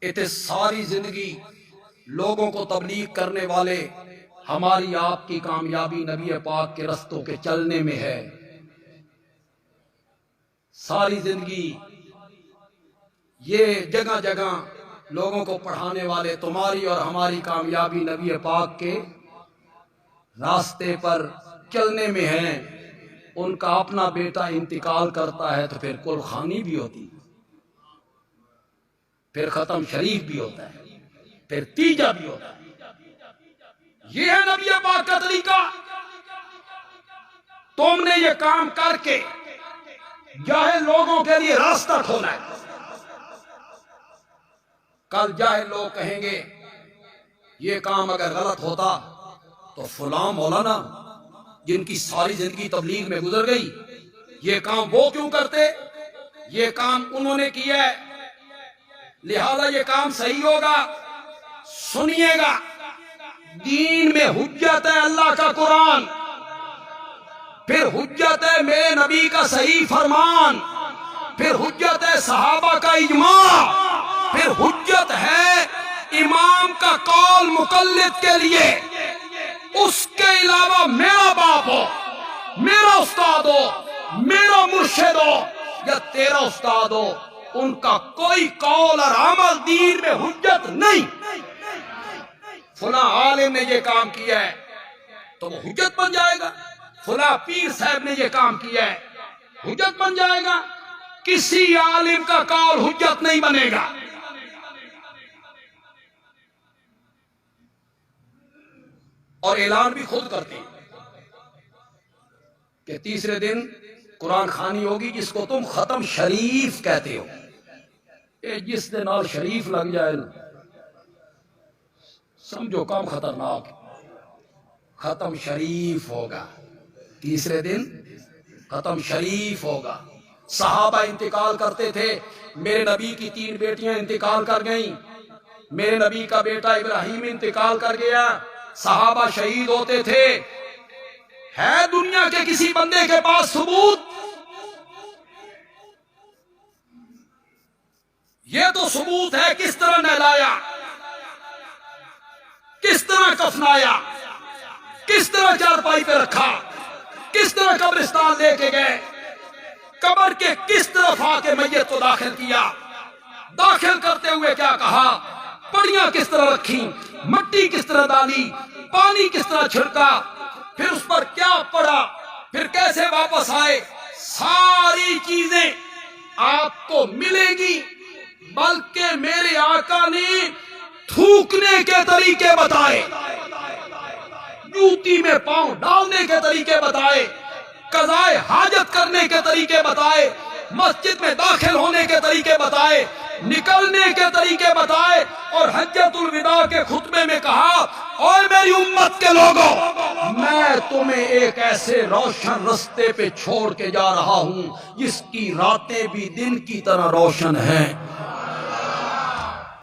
اتنے ساری زندگی لوگوں کو تبلیغ کرنے والے، ہماری آپ کی کامیابی نبی پاک کے رستوں کے چلنے میں ہے۔ ساری زندگی یہ جگہ جگہ لوگوں کو پڑھانے والے، تمہاری اور ہماری کامیابی نبی پاک کے راستے پر چلنے میں ہے۔ ان کا اپنا بیٹا انتقال کرتا ہے تو پھر کل خانی بھی ہوتی، پھر ختم شریف بھی ہوتا ہے، پھر تیجا بھی ہوتا ہے۔ یہ ہے نبی پاک کا طریقہ۔ تم نے یہ کام کر کے جاہل لوگوں کے لیے راستہ کھولا ہے۔ کل جاہل لوگ کہیں گے یہ کام اگر غلط ہوتا تو فلاں مولانا جن کی ساری زندگی تبلیغ میں گزر گئی، یہ کام وہ کیوں کرتے؟ یہ کام انہوں نے کیا ہے، لہذا یہ کام صحیح ہوگا۔ سنیے گا، دین میں حجت ہے اللہ کا قرآن، پھر حجت ہے میرے نبی کا صحیح فرمان، پھر حجت ہے صحابہ کا اجماع، پھر حجت ہے امام کا قول مقلد کے لیے۔ اس کے علاوہ میرا باپ ہو، میرا استاد ہو، میرا مرشد ہو یا تیرا استاد ہو، ان کا کوئی قول اور عمل دین میں حجت نہیں۔ فلاں عالم نے یہ کام کیا ہے تو وہ حجت بن جائے گا، فلاں پیر صاحب نے یہ کام کیا ہے حجت بن جائے گا۔ کسی عالم کا قول حجت نہیں بنے گا۔ اور اعلان بھی خود کرتے ہیں کہ تیسرے دن قرآن خوانی ہوگی جس کو تم ختم شریف کہتے ہو۔ جس دن نال شریف لگ جائے نا، سمجھو کم خطرناک۔ ختم شریف ہوگا تیسرے دن، ختم شریف ہوگا۔ صحابہ انتقال کرتے تھے، میرے نبی کی 3 بیٹیاں انتقال کر گئیں، میرے نبی کا بیٹا ابراہیم انتقال کر گیا، صحابہ شہید ہوتے تھے۔ ہے دنیا کے کسی بندے کے پاس ثبوت؟ یہ تو ثبوت ہے کس طرح نہلایا، کس طرح کفنایا، کس طرح چارپائی پہ رکھا، کس طرح قبرستان لے کے گئے، قبر کے کس طرف آ کے میت کو داخل کیا، داخل کرتے ہوئے کیا کہا، پڑیاں کس طرح رکھی، مٹی کس طرح ڈالی، پانی کس طرح چھڑکا، پھر اس پر کیا پڑا، پھر کیسے واپس آئے، ساری چیزیں آپ کو ملیں گی۔ بلکہ میرے آقا نے تھوکنے کے طریقے بتائے، جوتی میں پاؤں ڈالنے کے طریقے بتائے، قضائے حاجت کرنے کے طریقے بتائے، مسجد میں داخل ہونے کے طریقے بتائے، نکلنے کے طریقے بتائے، اور حجۃ الوداع کے خطبے میں کہا، اور میری امت کے لوگوں، میں تمہیں ایک ایسے روشن رستے پہ چھوڑ کے جا رہا ہوں جس کی راتیں بھی دن کی طرح روشن ہیں۔